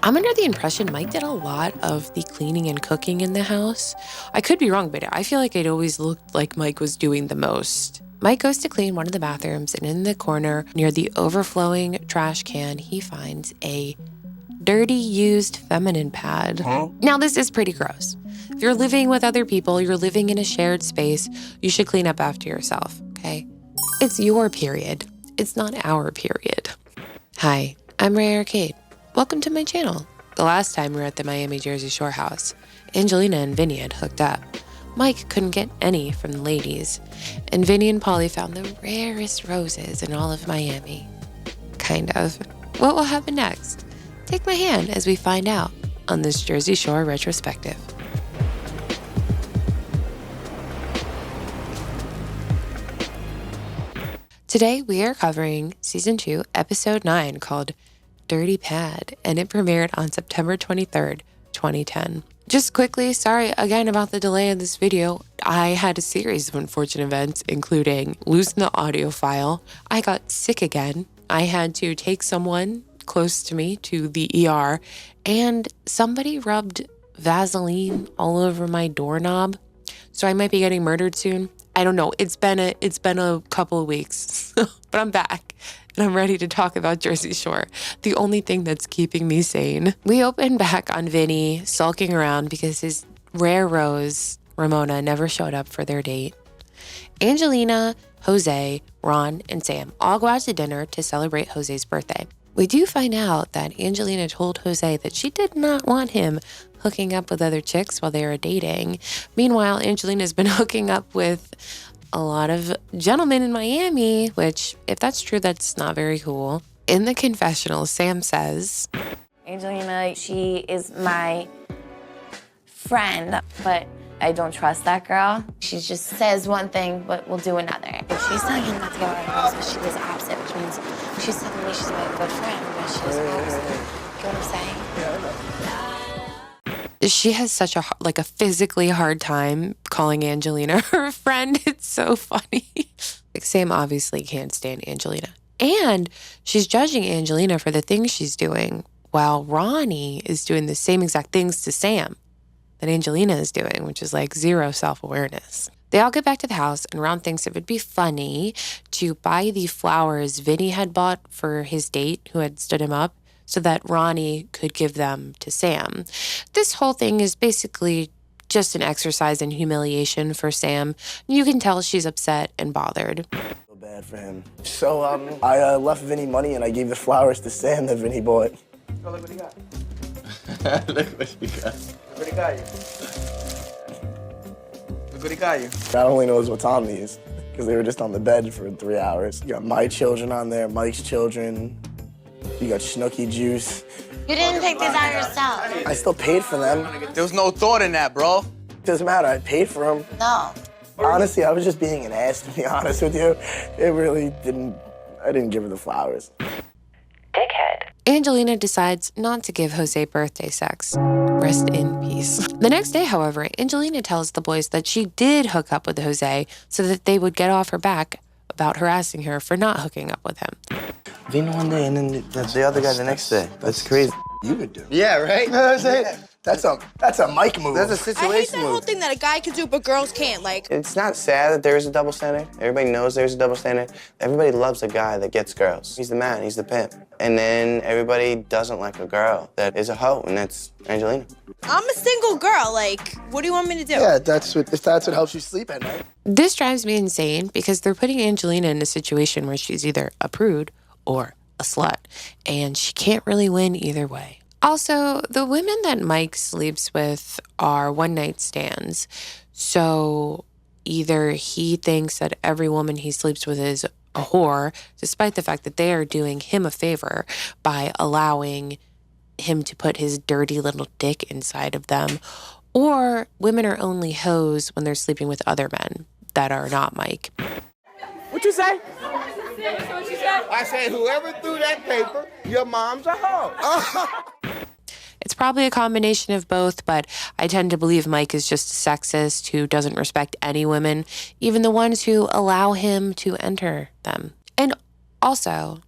I'm under the impression Mike did a lot of the cleaning and cooking in the house. I could be wrong, but I feel like it always looked like Mike was doing the most. Mike goes to clean one of the bathrooms, and in the corner near the overflowing trash can, he finds a dirty used feminine pad. Now, this is pretty gross. If you're living with other people, you're living in a shared space, you should clean up after yourself, okay? It's your period. It's not our period. Hi, I'm Ray Arcade. Welcome to my channel. The last time we were at the Miami Jersey Shore house, Angelina and Vinny had hooked up. Mike couldn't get any from the ladies, and Vinny and Pauly found the rarest roses in all of Miami. Kind of. What will happen next? Take my hand as we find out on this Jersey Shore retrospective. Today we are covering Season 2, Episode 9, called Dirty Pad, and it premiered on September 23rd, 2010. Just quickly, sorry again about the delay in this video. I had a series of unfortunate events, including losing the audio file. I got sick again. I had to take someone close to me to the ER, and somebody rubbed Vaseline all over my doorknob. So I might be getting murdered soon. I don't know. It's been a couple of weeks, but I'm back and I'm ready to talk about Jersey Shore, the only thing that's keeping me sane. We open back on Vinny sulking around because his rare rose, Ramona, never showed up for their date. Angelina, Jose, Ron, and Sam all go out to dinner to celebrate Jose's birthday. We do find out that Angelina told Jose that she did not want him hooking up with other chicks while they were dating. Meanwhile, Angelina's been hooking up with a lot of gentlemen in Miami, which, if that's true, that's not very cool. In the confessional, Sam says, Angelina, she is my friend, but I don't trust that girl. She just says one thing, but will do another. She's telling him not to get with girls, but she does the opposite, which means she's telling me she's my good friend, but she does the opposite. You know what I'm saying? She has such a physically hard time calling Angelina her friend. It's so funny. Sam obviously can't stand Angelina. And she's judging Angelina for the things she's doing, while Ronnie is doing the same exact things to Sam that Angelina is doing, which is like zero self-awareness. They all get back to the house, and Ron thinks it would be funny to buy the flowers Vinny had bought for his date who had stood him up, so that Ronnie could give them to Sam. This whole thing is basically just an exercise in humiliation for Sam. You can tell she's upset and bothered. So bad for him. So I left Vinny money and I gave the flowers to Sam that Vinny bought. Oh, look what he got. Look what he got. Look what he got you. Look what he got you. God only knows what's on these, because they were just on the bed for 3 hours. You got my children on there, Mike's children. You got Snooki juice. You didn't pick these out yourself. I still paid for them. There was no thought in that, bro. Doesn't matter, I paid for them. No. Honestly, I was just being an ass, to be honest with you. It really didn't, I didn't give her the flowers. Dickhead. Angelina decides not to give Jose birthday sex. Rest in peace. The next day, however, Angelina tells the boys that she did hook up with Jose so that they would get off her back about harassing her for not hooking up with him. Vino one day and then the other guy the next day. That's crazy. You would do. Yeah, right? You know what I'm saying? That's a Mike move. That's a I hate situation that whole move. thing that a guy can do but girls can't. Like, It's not sad that there is a double standard. Everybody knows there's a double standard. Everybody loves a guy that gets girls. He's the man, he's the pimp. And then everybody doesn't like a girl that is a hoe, and that's Angelina. I'm a single girl. Like, what do you want me to do? Yeah, if that's what helps you sleep at night. This drives me insane because they're putting Angelina in a situation where she's either a prude or a slut, and she can't really win either way. Also, the women that Mike sleeps with are one-night stands, so either he thinks that every woman he sleeps with is a whore, despite the fact that they are doing him a favor by allowing him to put his dirty little dick inside of them, or women are only hoes when they're sleeping with other men that are not Mike. What you say? I said, whoever threw that paper, your mom's a hoe. It's probably a combination of both, but I tend to believe Mike is just a sexist who doesn't respect any women, even the ones who allow him to enter them. And also,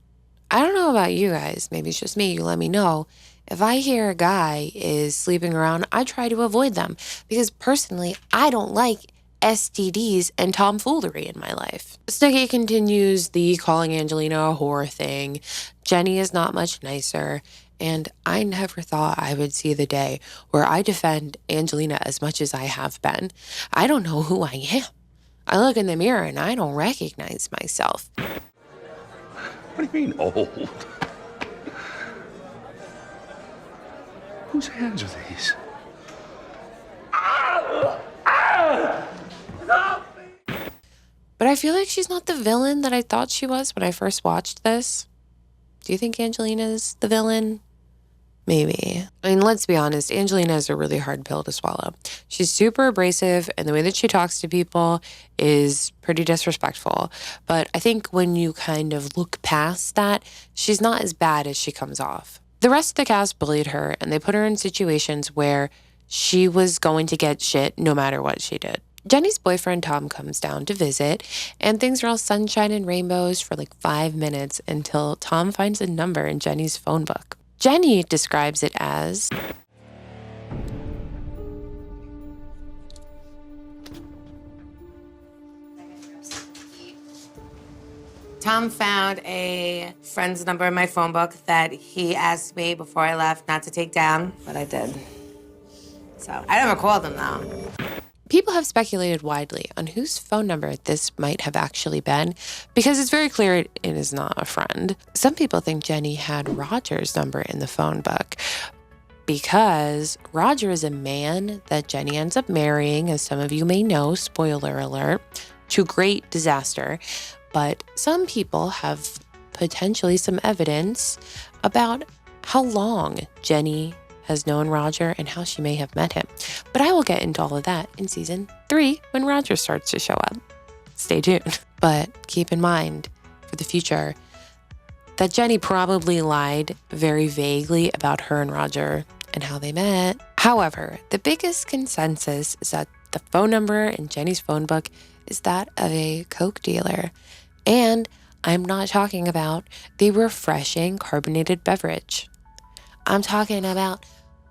I don't know about you guys, maybe it's just me, you let me know, if I hear a guy is sleeping around, I try to avoid them because personally, I don't like STDs and tomfoolery in my life. Snooki continues the calling Angelina a whore thing. Jenny is not much nicer. And I never thought I would see the day where I defend Angelina as much as I have been. I don't know who I am. I look in the mirror and I don't recognize myself. What do you mean, old? Whose hands are these? But I feel like she's not the villain that I thought she was when I first watched this. Do you think Angelina's the villain? Maybe. I mean, let's be honest, Angelina is a really hard pill to swallow. She's super abrasive, and the way that she talks to people is pretty disrespectful. But I think when you kind of look past that, she's not as bad as she comes off. The rest of the cast bullied her, and they put her in situations where she was going to get shit no matter what she did. Jenny's boyfriend, Tom, comes down to visit, and things are all sunshine and rainbows for like 5 minutes until Tom finds a number in Jenny's phone book. Jenny describes it as Tom found a friend's number in my phone book that he asked me before I left not to take down, but I did. So I never called him though. People have speculated widely on whose phone number this might have actually been, because it's very clear it is not a friend. Some people think Jenny had Roger's number in the phone book, because Roger is a man that Jenny ends up marrying, as some of you may know, spoiler alert, to great disaster. But some people have potentially some evidence about how long Jenny has known Roger and how she may have met him. But I will get into all of that in season 3 when Roger starts to show up. Stay tuned. But keep in mind for the future that Jenny probably lied very vaguely about her and Roger and how they met. However, the biggest consensus is that the phone number in Jenny's phone book is that of a Coke dealer. And I'm not talking about the refreshing carbonated beverage. I'm talking about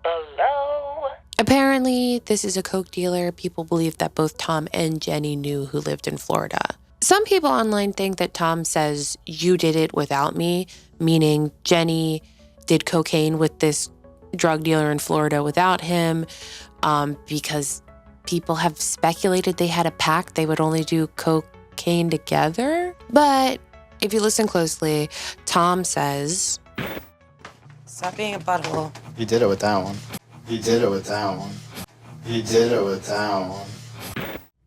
hello. Apparently, this is a Coke dealer people believe that both Tom and Jenny knew who lived in Florida. Some people online think that Tom says, "You did it without me," meaning Jenny did cocaine with this drug dealer in Florida without him, because people have speculated they had a pact they would only do cocaine together. But if you listen closely, Tom says, Stop being a butthole. He did it with that one. He did it with that one. He did it with that one.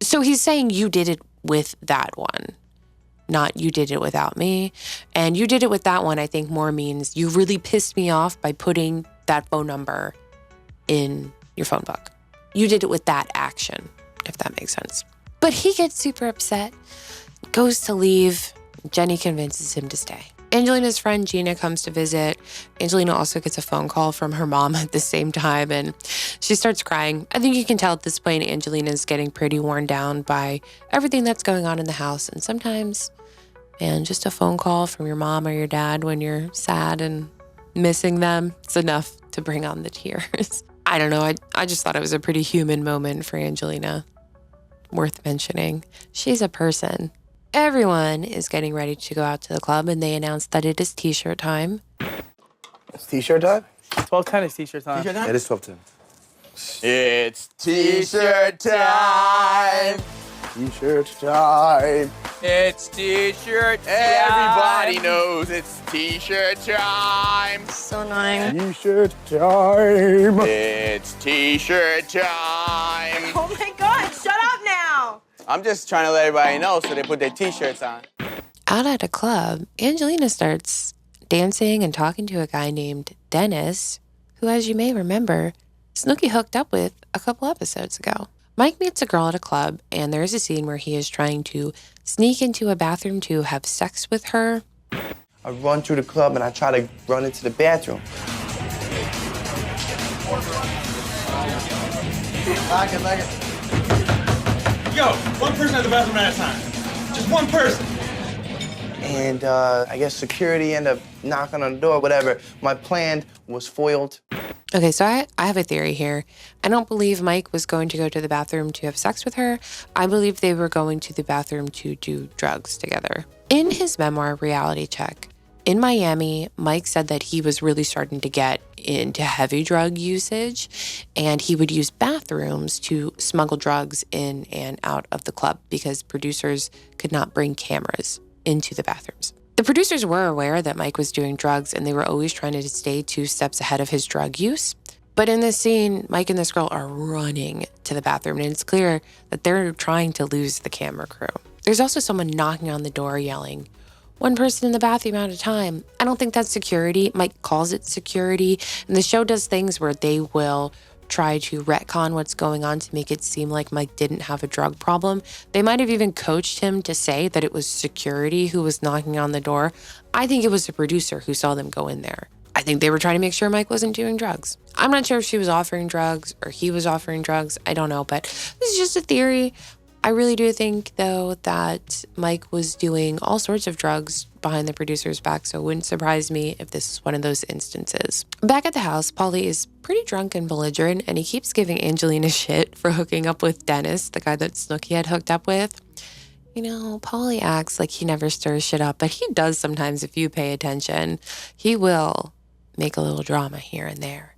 So he's saying you did it with that one, not you did it without me. And you did it with that one, I think more means you really pissed me off by putting that phone number in your phone book. You did it with that action, if that makes sense. But he gets super upset, goes to leave. Jenny convinces him to stay. Angelina's friend Gina comes to visit. Angelina also gets a phone call from her mom at the same time, and she starts crying. I think you can tell at this point Angelina's getting pretty worn down by everything that's going on in the house. And sometimes, man, just a phone call from your mom or your dad when you're sad and missing them, it's enough to bring on the tears. I don't know. I just thought it was a pretty human moment for Angelina. Worth mentioning. She's a person. Everyone is getting ready to go out to the club, and they announce that it is t-shirt time. It's t-shirt time? 12:10 is t-shirt time. It is 12:10. It's t-shirt time. T-shirt time. It's t-shirt time. Everybody knows it's t-shirt time. So annoying. T-shirt time. It's t-shirt time. Oh my God, shut up now. I'm just trying to let everybody know so they put their t-shirts on. Out at a club, Angelina starts dancing and talking to a guy named Dennis, who, as you may remember, Snooki hooked up with a couple episodes ago. Mike meets a girl at a club, and there's a scene where he is trying to sneak into a bathroom to have sex with her. I run through the club and I try to run into the bathroom. Like it. Yo, one person at the bathroom at a time. Just one person. And I guess security ended up knocking on the door, whatever. My plan was foiled. Okay, so I have a theory here. I don't believe Mike was going to go to the bathroom to have sex with her. I believe they were going to the bathroom to do drugs together. In his memoir, Reality Check, in Miami, Mike said that he was really starting to get into heavy drug usage, and he would use bathrooms to smuggle drugs in and out of the club because producers could not bring cameras into the bathrooms. The producers were aware that Mike was doing drugs, and they were always trying to stay 2 steps ahead of his drug use. But in this scene, Mike and this girl are running to the bathroom, and it's clear that they're trying to lose the camera crew. There's also someone knocking on the door yelling, "One person in the bathroom at a time." I don't think that's security. Mike calls it security, and the show does things where they will try to retcon what's going on to make it seem like Mike didn't have a drug problem. They might have even coached him to say that it was security who was knocking on the door. I think it was the producer who saw them go in there. I think they were trying to make sure Mike wasn't doing drugs. I'm not sure if she was offering drugs or he was offering drugs. I don't know, but this is just a theory. I really do think, though, that Mike was doing all sorts of drugs behind the producer's back, so it wouldn't surprise me if this is one of those instances. Back at the house, Pauly is pretty drunk and belligerent, and he keeps giving Angelina shit for hooking up with Dennis, the guy that Snooki had hooked up with. You know, Pauly acts like he never stirs shit up, but he does sometimes if you pay attention. He will make a little drama here and there.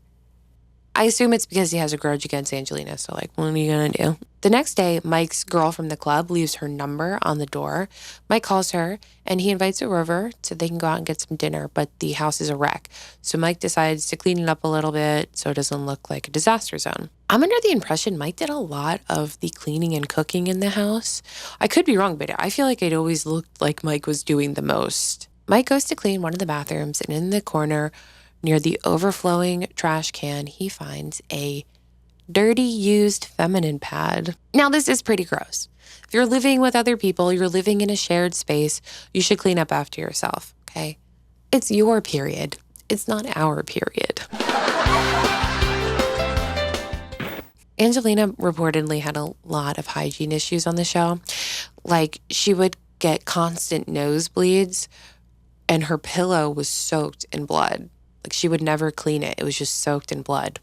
I assume it's because he has a grudge against Angelina, so like, what are you gonna do? The next day, Mike's girl from the club leaves her number on the door. Mike calls her, and he invites her over so they can go out and get some dinner, but the house is a wreck. So Mike decides to clean it up a little bit so it doesn't look like a disaster zone. I'm under the impression Mike did a lot of the cleaning and cooking in the house. I could be wrong, but I feel like it always looked like Mike was doing the most. Mike goes to clean one of the bathrooms, and in the corner, near the overflowing trash can, he finds a dirty used feminine pad. Now, this is pretty gross. If you're living with other people, you're living in a shared space, you should clean up after yourself, okay? It's your period. It's not our period. Angelina reportedly had a lot of hygiene issues on the show. Like, she would get constant nosebleeds, and her pillow was soaked in blood. Like, she would never clean it. It was just soaked in blood.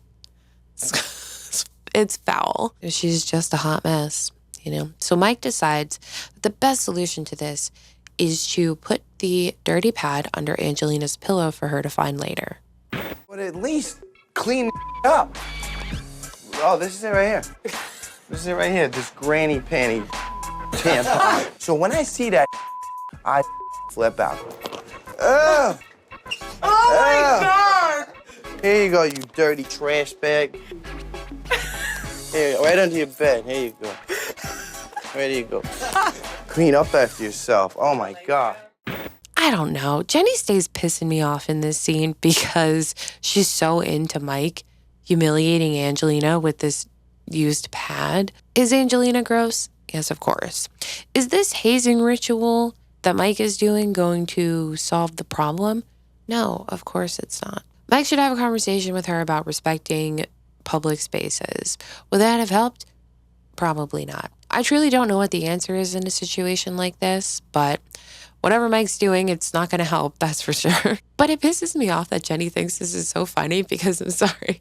It's foul. She's just a hot mess, you know? So Mike decides that the best solution to this is to put the dirty pad under Angelina's pillow for her to find later. But at least clean up. Oh, this is it right here. This is it right here, this granny panty tampon. So when I see that, I flip out. Ugh. Oh my God! Here you go, you dirty trash bag. Here, right under your bed. Here you go. There you go. Clean up after yourself. Oh my God. I don't know. Jenny stays pissing me off in this scene because she's so into Mike humiliating Angelina with this used pad. Is Angelina gross? Yes, of course. Is this hazing ritual that Mike is doing going to solve the problem? No, of course it's not. Mike should have a conversation with her about respecting public spaces. Would that have helped? Probably not. I truly don't know what the answer is in a situation like this, but whatever Mike's doing, it's not going to help, that's for sure. But it pisses me off that Jenny thinks this is so funny because I'm sorry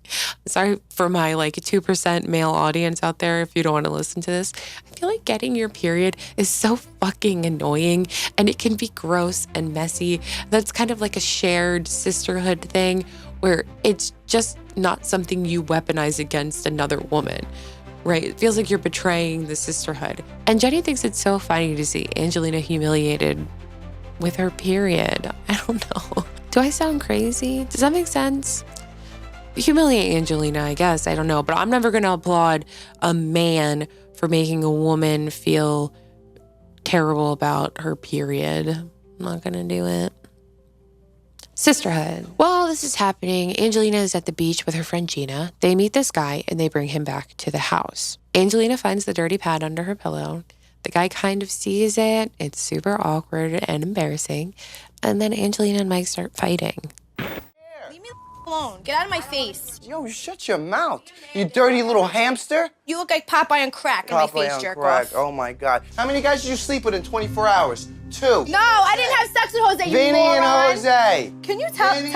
for my 2% male audience out there if you don't want to listen to this. I feel like getting your period is so fucking annoying, and it can be gross and messy. That's kind of like a shared sisterhood thing where it's just not something you weaponize against another woman. Right? It feels like you're betraying the sisterhood. And Jenny thinks it's so funny to see Angelina humiliated with her period. I don't know. Do I sound crazy? Does that make sense? Humiliate Angelina, I guess. I don't know. But I'm never going to applaud a man for making a woman feel terrible about her period. I'm not going to do it. Sisterhood. While this is happening, Angelina is at the beach with her friend Gina. They meet this guy and they bring him back to the house. Angelina finds the dirty pad under her pillow. The guy kind of sees it. It's super awkward and embarrassing. And then Angelina and Mike start fighting. Leave me alone. Get out of my face. Yo, shut your mouth, you dirty little hamster. You look like Popeye on crack in my face, jerk off. Oh my God. How many guys did you sleep with in 24 hours? 2. No, I didn't have sex with Jose, you Vinny and moron. Jose. Can you tell me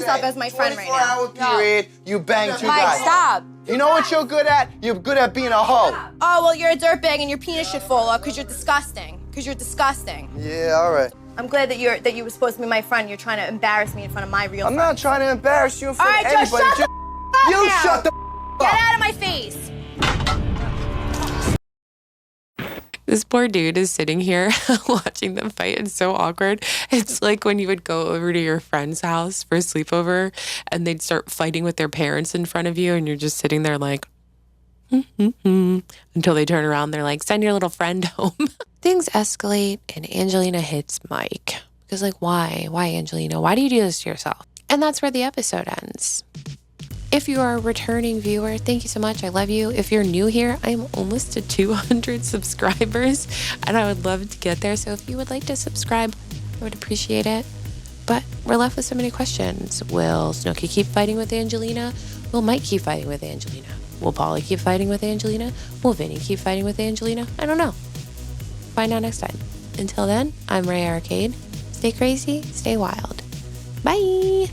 up as my friend right now? 24-hour period, you bang 2 Mike, guys. stop. You know what you're good at? You're good at being a hoe. Oh, well, you're a dirtbag and your penis should fall off because you're disgusting. Because you're disgusting. Yeah, all right. I'm glad that you were supposed to be my friend. You're trying to embarrass me in front of my real I'm friend. not trying to embarrass you in front All right, of just anybody. shut the up You now. shut the Get up. out of my face. This poor dude is sitting here watching them fight. It's so awkward. It's like when you would go over to your friend's house for a sleepover and they'd start fighting with their parents in front of you and you're just sitting there like, until they turn around. They're like, send your little friend home. Things escalate and Angelina hits Mike. Because like, why? Why, Angelina? Why do you do this to yourself? And that's where the episode ends. If you are a returning viewer, thank you so much. I love you. If you're new here, I'm almost to 200 subscribers and I would love to get there. So if you would like to subscribe, I would appreciate it. But we're left with so many questions. Will Snooki keep fighting with Angelina? Will Mike keep fighting with Angelina? Will Pauly keep fighting with Angelina? Will Vinny keep fighting with Angelina? I don't know. Find out next time. Until then, I'm Ray Arcade. Stay crazy, stay wild. Bye.